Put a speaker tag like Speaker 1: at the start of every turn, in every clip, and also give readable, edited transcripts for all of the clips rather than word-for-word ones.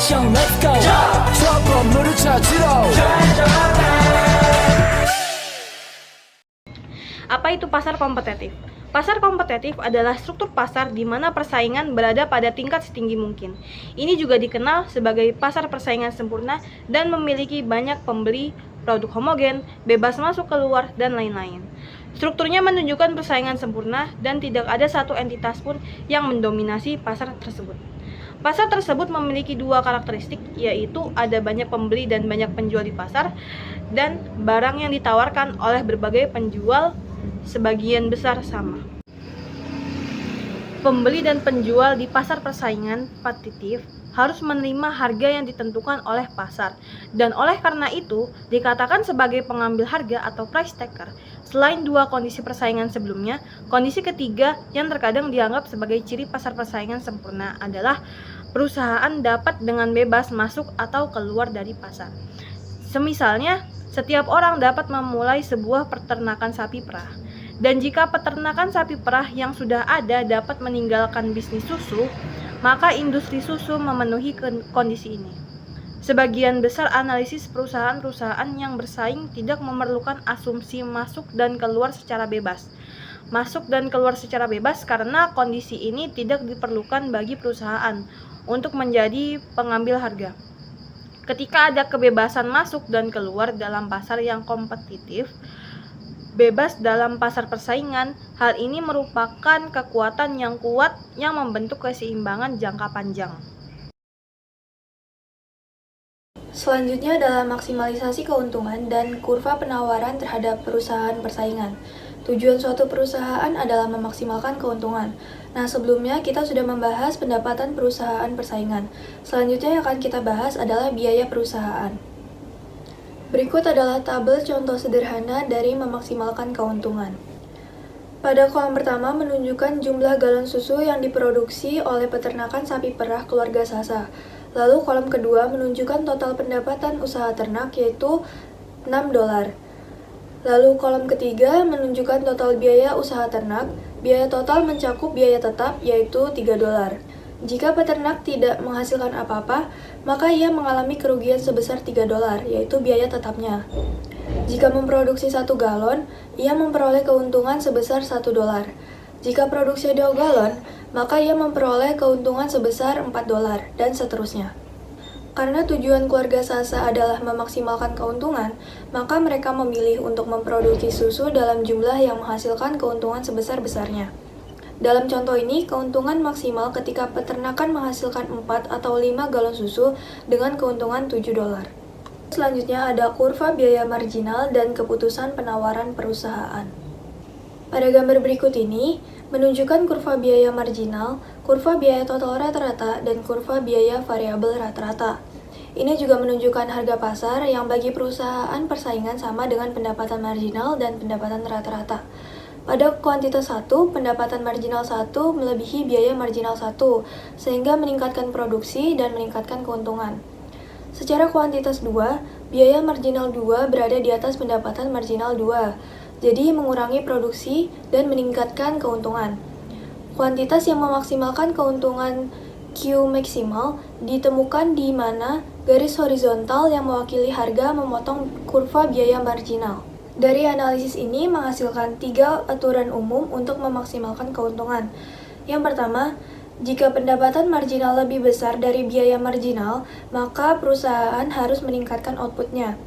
Speaker 1: action let's go 저 건물을 찾으러
Speaker 2: Apa itu pasar kompetitif? Pasar kompetitif adalah struktur pasar di mana persaingan berada pada tingkat setinggi mungkin. Ini juga dikenal sebagai pasar persaingan sempurna dan memiliki banyak pembeli, produk homogen, bebas masuk keluar, dan lain-lain. Strukturnya menunjukkan persaingan sempurna dan tidak ada satu entitas pun yang mendominasi pasar tersebut. Pasar tersebut memiliki dua karakteristik, yaitu ada banyak pembeli dan banyak penjual di pasar, dan barang yang ditawarkan oleh berbagai penjual sebagian besar sama. Pembeli dan penjual di pasar persaingan kompetitif harus menerima harga yang ditentukan oleh pasar, dan oleh karena itu dikatakan sebagai pengambil harga atau price taker. Selain dua kondisi persaingan sebelumnya, kondisi ketiga yang terkadang dianggap sebagai ciri pasar persaingan sempurna adalah perusahaan dapat dengan bebas masuk atau keluar dari pasar. Semisalnya, setiap orang dapat memulai sebuah peternakan sapi perah. Dan jika peternakan sapi perah yang sudah ada dapat meninggalkan bisnis susu, maka industri susu memenuhi kondisi ini. Sebagian besar analisis perusahaan-perusahaan yang bersaing tidak memerlukan asumsi masuk dan keluar secara bebas. Masuk dan keluar secara bebas karena kondisi ini tidak diperlukan bagi perusahaan untuk menjadi pengambil harga. Ketika ada kebebasan masuk dan keluar dalam pasar yang kompetitif, bebas dalam pasar persaingan, hal ini merupakan kekuatan yang kuat yang membentuk keseimbangan jangka panjang.
Speaker 3: Selanjutnya adalah maksimalisasi keuntungan dan kurva penawaran terhadap perusahaan persaingan. Tujuan suatu perusahaan adalah memaksimalkan keuntungan. Nah, sebelumnya kita sudah membahas pendapatan perusahaan persaingan. Selanjutnya yang akan kita bahas adalah biaya perusahaan. Berikut adalah tabel contoh sederhana dari memaksimalkan keuntungan. Pada kolom pertama menunjukkan jumlah galon susu yang diproduksi oleh peternakan sapi perah keluarga Sasa. Lalu kolom kedua menunjukkan total pendapatan usaha ternak yaitu $6. Lalu kolom ketiga menunjukkan total biaya usaha ternak. Biaya total mencakup biaya tetap yaitu $3. Jika peternak tidak menghasilkan apa-apa, maka ia mengalami kerugian sebesar $3, yaitu biaya tetapnya. Jika memproduksi 1 galon, ia memperoleh keuntungan sebesar $1. Jika produksi 2 galon, maka ia memperoleh keuntungan sebesar $4, dan seterusnya. Karena tujuan keluarga Sasa adalah memaksimalkan keuntungan, maka mereka memilih untuk memproduksi susu dalam jumlah yang menghasilkan keuntungan sebesar-besarnya. Dalam contoh ini, keuntungan maksimal ketika peternakan menghasilkan 4 atau 5 galon susu dengan keuntungan $7. Selanjutnya ada kurva biaya marginal dan keputusan penawaran perusahaan. Pada gambar berikut ini, menunjukkan kurva biaya marginal, kurva biaya total rata-rata, dan kurva biaya variabel rata-rata. Ini juga menunjukkan harga pasar yang bagi perusahaan persaingan sama dengan pendapatan marginal dan pendapatan rata-rata. Pada kuantitas 1, pendapatan marginal 1 melebihi biaya marginal 1, sehingga meningkatkan produksi dan meningkatkan keuntungan. Secara kuantitas 2, biaya marginal 2 berada di atas pendapatan marginal 2, jadi mengurangi produksi dan meningkatkan keuntungan. Kuantitas yang memaksimalkan keuntungan Q maksimal ditemukan di mana garis horizontal yang mewakili harga memotong kurva biaya marginal. Dari analisis ini menghasilkan 3 aturan umum untuk memaksimalkan keuntungan. Yang pertama, jika pendapatan marginal lebih besar dari biaya marginal, maka perusahaan harus meningkatkan outputnya.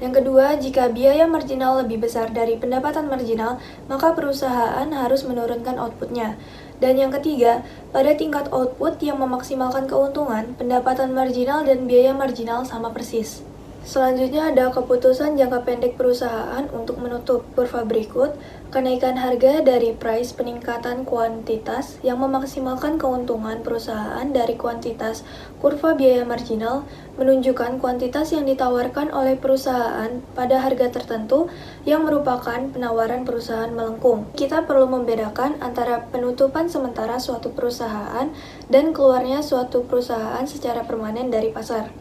Speaker 3: Yang kedua, jika biaya marginal lebih besar dari pendapatan marginal, maka perusahaan harus menurunkan outputnya. Dan yang ketiga, pada tingkat output yang memaksimalkan keuntungan, pendapatan marginal dan biaya marginal sama persis. Selanjutnya ada keputusan jangka pendek perusahaan untuk menutup kurva berikut, kenaikan harga dari price peningkatan kuantitas yang memaksimalkan keuntungan perusahaan dari kuantitas kurva biaya marginal menunjukkan kuantitas yang ditawarkan oleh perusahaan pada harga tertentu yang merupakan penawaran perusahaan melengkung. Kita perlu membedakan antara penutupan sementara suatu perusahaan dan keluarnya suatu perusahaan secara permanen dari pasar.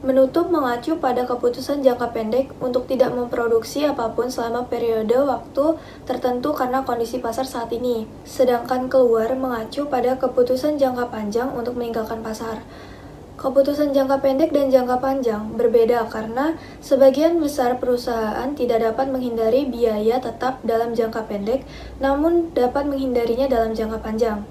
Speaker 3: Menutup mengacu pada keputusan jangka pendek untuk tidak memproduksi apapun selama periode waktu tertentu karena kondisi pasar saat ini. Sedangkan keluar mengacu pada keputusan jangka panjang untuk meninggalkan pasar. Keputusan jangka pendek dan jangka panjang berbeda karena sebagian besar perusahaan tidak dapat menghindari biaya tetap dalam jangka pendek, namun dapat menghindarinya dalam jangka panjang.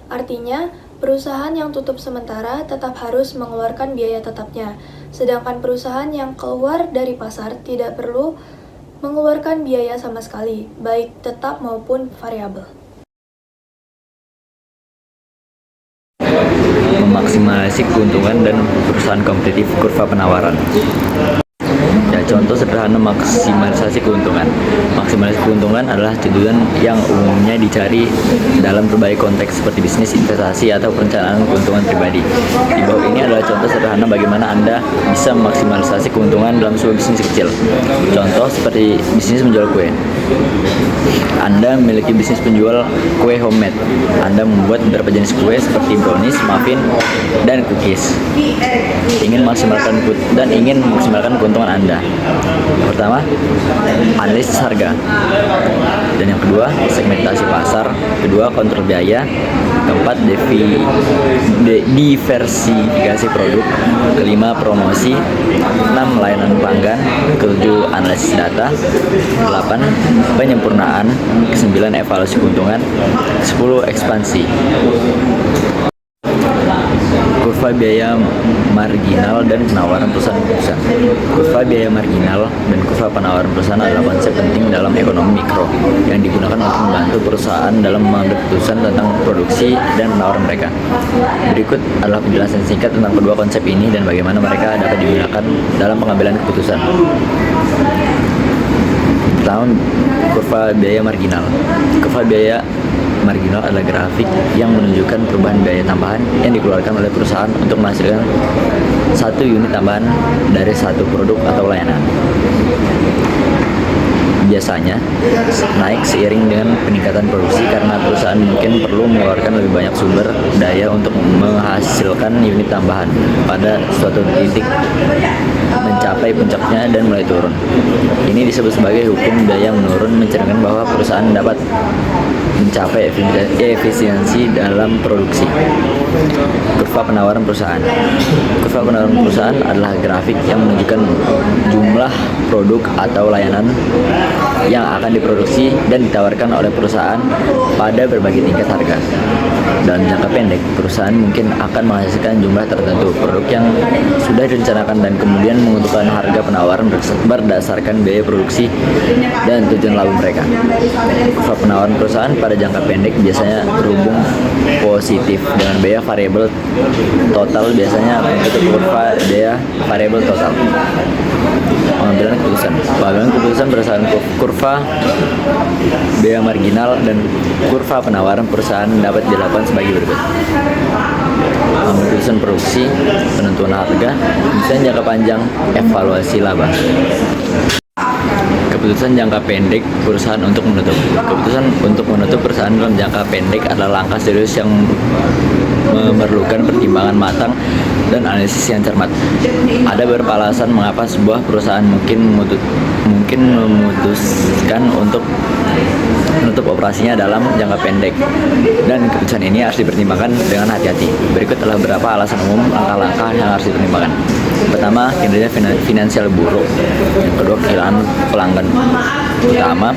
Speaker 3: Artinya, perusahaan yang tutup sementara tetap harus mengeluarkan biaya tetapnya, sedangkan perusahaan yang keluar dari pasar tidak perlu mengeluarkan biaya sama sekali, baik tetap maupun variabel.
Speaker 4: Memaksimalisi keuntungan dan perusahaan kompetitif kurva penawaran. Ya, contoh sederhana maksimalisasi keuntungan. Maksimalisasi keuntungan adalah tujuan yang umumnya dicari dalam berbagai konteks seperti bisnis, investasi, atau perencanaan keuntungan pribadi. Di bawah ini adalah contoh sederhana bagaimana Anda bisa memaksimalisasi keuntungan dalam sebuah bisnis kecil. Contoh seperti bisnis menjual kue. Anda memiliki bisnis penjual kue homemade. Anda membuat beberapa jenis kue seperti brownies, muffin, dan cookies. Ingin memaksimalkan keuntungan Anda. Pertama, analisis harga. Dan yang kedua, segmentasi pasar. Kedua, kontrol biaya. Keempat, diversifikasi produk. Kelima, promosi. 6, layanan pelanggan. Ketujuh, analisis data. 8, penyempurnaan. 9, evaluasi keuntungan. 10, ekspansi. Kurva biaya marginal dan penawaran perusahaan. Kurva biaya marginal dan kurva penawaran perusahaan adalah konsep penting dalam ekonomi mikro yang digunakan untuk membantu perusahaan dalam mengambil keputusan tentang produksi dan penawaran mereka. Berikut adalah penjelasan singkat tentang kedua konsep ini dan bagaimana mereka dapat digunakan dalam pengambilan keputusan. Pertama, kurva biaya marginal. Kurva biaya marginal adalah grafik yang menunjukkan perubahan biaya tambahan yang dikeluarkan oleh perusahaan untuk menghasilkan satu unit tambahan dari satu produk atau layanan. Biasanya naik seiring dengan peningkatan produksi karena perusahaan mungkin perlu mengeluarkan lebih banyak sumber daya untuk menghasilkan unit tambahan. Pada suatu titik mencapai puncaknya dan mulai turun. Ini disebut sebagai hukum biaya menurun, mencerminkan bahwa perusahaan dapat mencapai efisiensi dalam produksi. Kurva penawaran perusahaan. Kurva penawaran perusahaan adalah grafik yang menunjukkan jumlah produk atau layanan yang akan diproduksi dan ditawarkan oleh perusahaan pada berbagai tingkat harga. Dalam jangka pendek, perusahaan mungkin akan menghasilkan jumlah tertentu produk yang sudah direncanakan dan kemudian menentukan harga penawaran berdasarkan biaya produksi dan tujuan laba mereka. Kurva penawaran perusahaan pada jangka pendek biasanya berhubung positif dengan biaya variabel total, biasanya untuk kurva biaya variabel total. Pengambilan keputusan berdasarkan kurva biaya marginal dan kurva penawaran perusahaan dapat dilakukan sebagai berikut. Keputusan produksi, penentuan harga, keputusan jangka panjang, evaluasi laba. Keputusan jangka pendek perusahaan untuk menutup. Keputusan untuk menutup perusahaan dalam jangka pendek adalah langkah serius yang memerlukan pertimbangan matang dan analisis yang cermat. Ada beberapa alasan mengapa sebuah perusahaan mungkin memutuskan untuk menutup operasinya dalam jangka pendek, dan keputusan ini harus dipertimbangkan dengan hati-hati. Berikut adalah beberapa alasan umum langkah-langkah yang harus dipertimbangkan. Pertama, kinerja finansial buruk. Yang kedua, kehilangan pelanggan utama.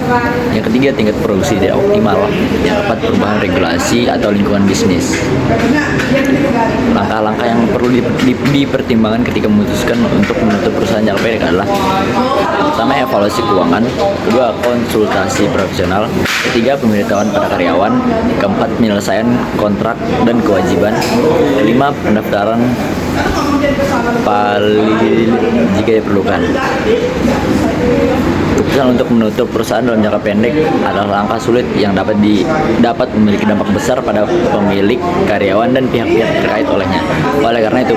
Speaker 4: Yang ketiga, tingkat produksi tidak optimal. Yang keempat, perubahan regulasi atau lingkungan bisnis. Langkah-langkah yang perlu dipertimbangkan ketika memutuskan untuk menutup perusahaan jangka pendek adalah: pertama, evaluasi keuangan. Kedua, konsultasi profesional. Ketiga, pemberitahuan pada karyawan. Keempat, penyelesaian kontrak dan kewajiban. Kelima, pendaftaran jika diperlukan. Keputusan untuk menutup perusahaan dalam jangka pendek adalah langkah sulit yang dapat memiliki dampak besar pada pemilik, karyawan, dan pihak-pihak terkait olehnya. Oleh karena itu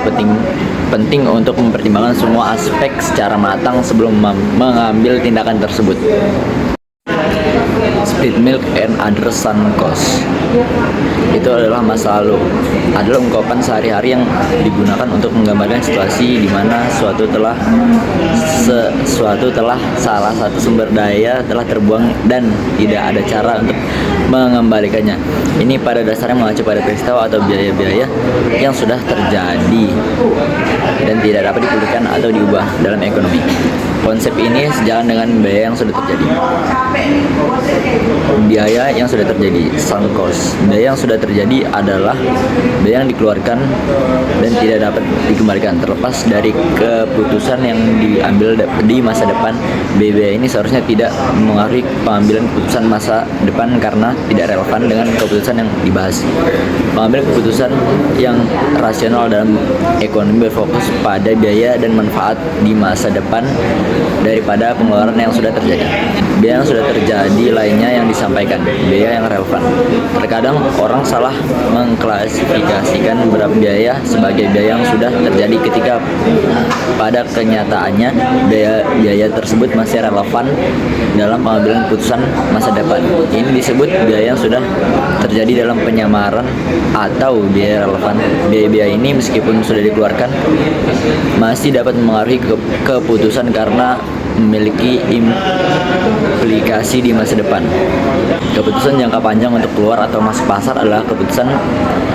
Speaker 4: penting untuk mempertimbangkan semua aspek secara matang sebelum mengambil tindakan tersebut. split milk and other sunk costs. Itu adalah masa lalu, adalah ungkapan sehari-hari yang digunakan untuk menggambarkan situasi di mana sesuatu telah salah satu sumber daya telah terbuang dan tidak ada cara untuk mengembalikannya. Ini pada dasarnya mengacu pada peristiwa atau biaya-biaya yang sudah terjadi dan tidak dapat dipulihkan atau diubah dalam ekonomi. Konsep ini sejalan dengan biaya yang sudah terjadi. Biaya yang sudah terjadi, sunk cost. Biaya yang sudah terjadi adalah biaya yang dikeluarkan dan tidak dapat dikembalikan. Terlepas dari keputusan yang diambil di masa depan, biaya ini seharusnya tidak mengaruhi pengambilan keputusan masa depan karena tidak relevan dengan keputusan yang dibahas. Mengambil keputusan yang rasional dalam ekonomi berfokus pada biaya dan manfaat di masa depan daripada pengeluaran yang sudah terjadi. Biaya yang sudah terjadi lainnya yang disampaikan, biaya yang relevan. Terkadang orang salah mengklasifikasikan beberapa biaya sebagai biaya yang sudah terjadi ketika pada kenyataannya biaya tersebut masih relevan dalam pengambilan keputusan masa depan. Ini disebut biaya yang sudah terjadi dalam penyamaran atau biaya relevan. Biaya-biaya ini meskipun sudah dikeluarkan masih dapat mempengaruhi keputusan karena memiliki implikasi di masa depan. Keputusan jangka panjang untuk keluar atau masuk pasar adalah keputusan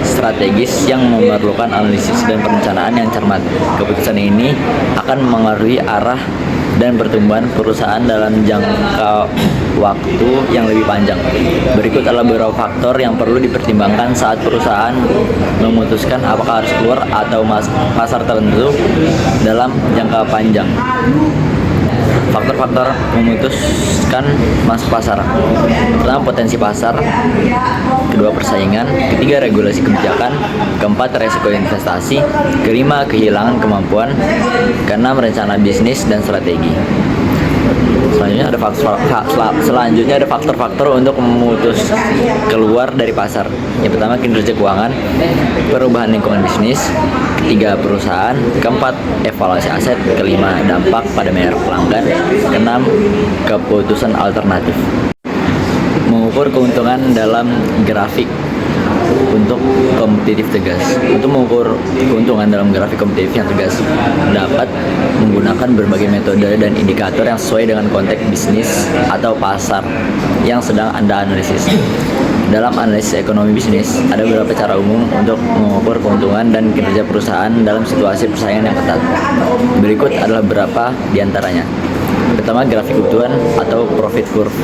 Speaker 4: strategis yang memerlukan analisis dan perencanaan yang cermat. Keputusan ini akan mengaruhi arah dan pertumbuhan perusahaan dalam jangka waktu yang lebih panjang. Berikut adalah beberapa faktor yang perlu dipertimbangkan saat perusahaan memutuskan apakah harus keluar atau masuk pasar tertentu dalam jangka panjang. Faktor-faktor memutuskan masuk pasar. Pertama, potensi pasar. Kedua, persaingan. Ketiga, regulasi kebijakan. Keempat, resiko investasi. Kelima, kehilangan kemampuan. Keenam, rencana bisnis dan strategi. Selanjutnya ada faktor-faktor untuk memutus keluar dari pasar. Yang pertama, kinerja keuangan. Perubahan lingkungan bisnis. Ketiga, perusahaan. Keempat, evaluasi aset. Kelima, dampak pada merek pelanggan. Keenam, keputusan alternatif. Mengukur keuntungan dalam grafik untuk kompetitif tegas. Untuk mengukur keuntungan dalam grafik kompetitif yang tegas dapat menggunakan berbagai metode dan indikator yang sesuai dengan konteks bisnis atau pasar yang sedang Anda analisis. Dalam analisis ekonomi bisnis, ada beberapa cara umum untuk mengukur keuntungan dan kinerja perusahaan dalam situasi persaingan yang ketat. Berikut adalah beberapa di antaranya. Pertama, grafik keuntungan atau profit curve.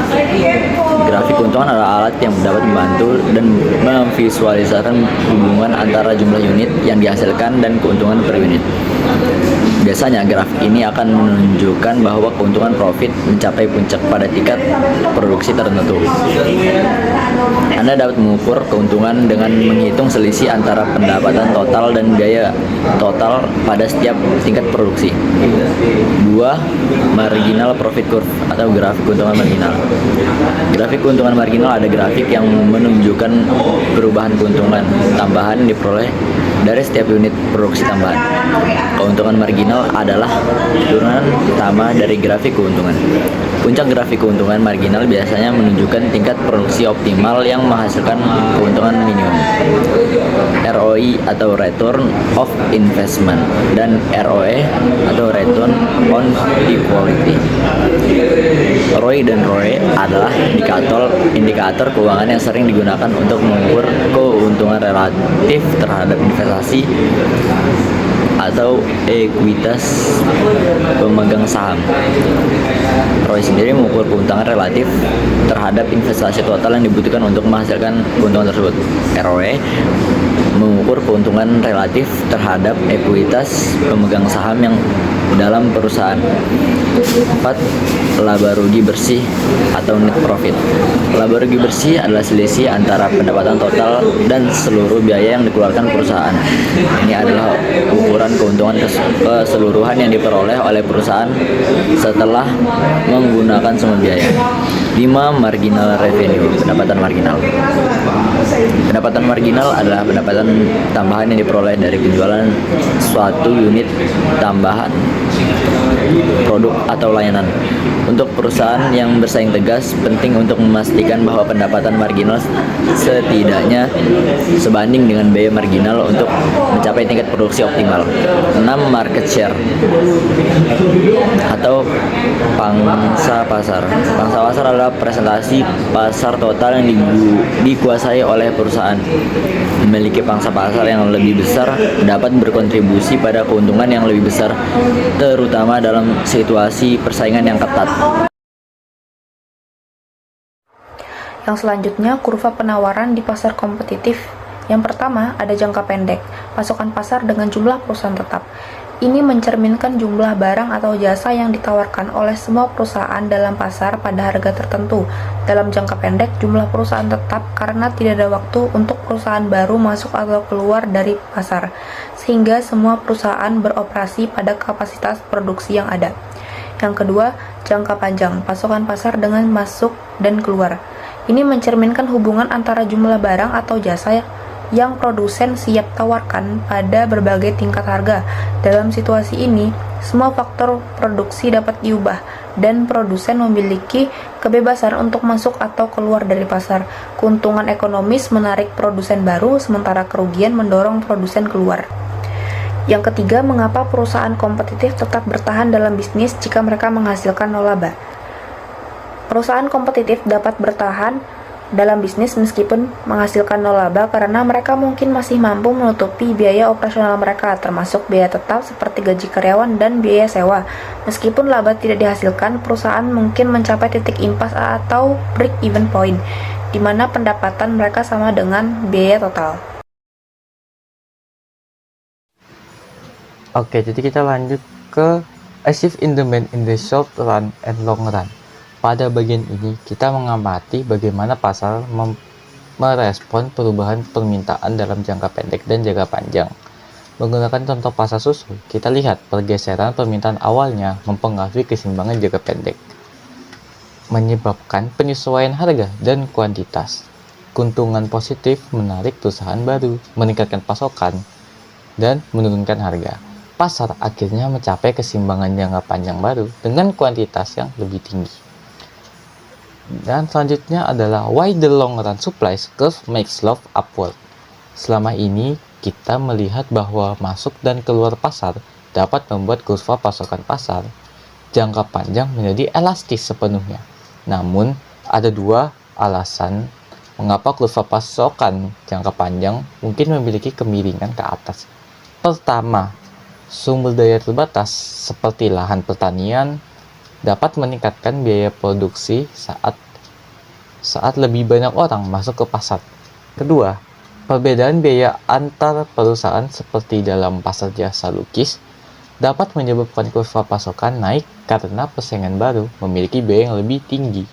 Speaker 4: Grafik keuntungan adalah alat yang dapat membantu dan memvisualisasikan hubungan antara jumlah unit yang dihasilkan dan keuntungan per unit. Biasanya grafik ini akan menunjukkan bahwa keuntungan profit mencapai puncak pada tingkat produksi tertentu. Anda dapat mengukur keuntungan dengan menghitung selisih antara pendapatan total dan biaya total pada setiap tingkat produksi. 2. Marginal profit curve atau grafik keuntungan marginal. Grafik keuntungan marginal ada grafik yang menunjukkan perubahan keuntungan tambahan diperoleh dari setiap unit produksi tambahan. Keuntungan marginal adalah turunan utama dari grafik keuntungan. Puncak grafik keuntungan marginal biasanya menunjukkan tingkat produksi optimal yang menghasilkan keuntungan minimum. ROI atau Return of Investment dan ROE atau Return on Equity. ROI dan ROE adalah indikator keuangan yang sering digunakan untuk mengukur keuntungan relatif terhadap investasi atau ekuitas pemegang saham. ROI sendiri mengukur keuntungan relatif terhadap investasi total yang dibutuhkan untuk menghasilkan keuntungan tersebut. ROE mengukur keuntungan relatif terhadap ekuitas pemegang saham yang dalam perusahaan. 4. Laba rugi bersih atau net profit. Laba rugi bersih adalah selisih antara pendapatan total dan seluruh biaya yang dikeluarkan perusahaan. Ini adalah ukuran keuntungan keseluruhan yang diperoleh oleh perusahaan setelah menggunakan semua biaya. 5. Marginal revenue, pendapatan marginal. Pendapatan marginal adalah pendapatan tambahan yang diperoleh dari penjualan suatu unit tambahan produk atau layanan. Untuk perusahaan yang bersaing tegas, penting untuk memastikan bahwa pendapatan marginal setidaknya sebanding dengan biaya marginal untuk mencapai tingkat produksi optimal. 6. Market share atau pangsa pasar. Pangsa pasar adalah presentasi pasar total yang dikuasai oleh perusahaan. Memiliki pangsa pasar yang lebih besar dapat berkontribusi pada keuntungan yang lebih besar, terutama dalam situasi persaingan yang ketat.
Speaker 3: Yang selanjutnya, kurva penawaran di pasar kompetitif. Yang pertama, ada jangka pendek, pasokan pasar dengan jumlah perusahaan tetap. Ini mencerminkan jumlah barang atau jasa yang ditawarkan oleh semua perusahaan dalam pasar pada harga tertentu. Dalam jangka pendek, jumlah perusahaan tetap karena tidak ada waktu untuk perusahaan baru masuk atau keluar dari pasar, sehingga semua perusahaan beroperasi pada kapasitas produksi yang ada. Yang kedua, jangka panjang, pasokan pasar dengan masuk dan keluar. Ini mencerminkan hubungan antara jumlah barang atau jasa yang produsen siap tawarkan pada berbagai tingkat harga. Dalam situasi ini, semua faktor produksi dapat diubah dan produsen memiliki kebebasan untuk masuk atau keluar dari pasar. Keuntungan ekonomis menarik produsen baru, sementara kerugian mendorong produsen keluar. Yang ketiga, mengapa perusahaan kompetitif tetap bertahan dalam bisnis jika mereka menghasilkan laba? Perusahaan kompetitif dapat bertahan dalam bisnis meskipun menghasilkan laba karena mereka mungkin masih mampu menutupi biaya operasional mereka, termasuk biaya tetap seperti gaji karyawan dan biaya sewa. Meskipun laba tidak dihasilkan, perusahaan mungkin mencapai titik impas atau break-even point, di mana pendapatan mereka sama dengan biaya total.
Speaker 5: Oke, jadi kita lanjut ke achieve in demand in the short run and long run. Pada bagian ini, kita mengamati bagaimana pasar merespon perubahan permintaan dalam jangka pendek dan jangka panjang. Menggunakan contoh pasar susu, kita lihat pergeseran permintaan awalnya mempengaruhi keseimbangan jangka pendek, menyebabkan penyesuaian harga dan kuantitas. Keuntungan positif menarik perusahaan baru, meningkatkan pasokan, dan menurunkan harga. Pasar akhirnya mencapai keseimbangan jangka panjang baru dengan kuantitas yang lebih tinggi. Dan selanjutnya adalah why the long run supply curve makes love upward. Selama ini kita melihat bahwa masuk dan keluar pasar dapat membuat kurva pasokan pasar jangka panjang menjadi elastis sepenuhnya. Namun ada dua alasan mengapa kurva pasokan jangka panjang mungkin memiliki kemiringan ke atas. Pertama, sumber daya terbatas seperti lahan pertanian dapat meningkatkan biaya produksi saat lebih banyak orang masuk ke pasar. Kedua, perbedaan biaya antar perusahaan seperti dalam pasar jasa lukis dapat menyebabkan kurva pasokan naik karena persaingan baru memiliki biaya yang lebih tinggi.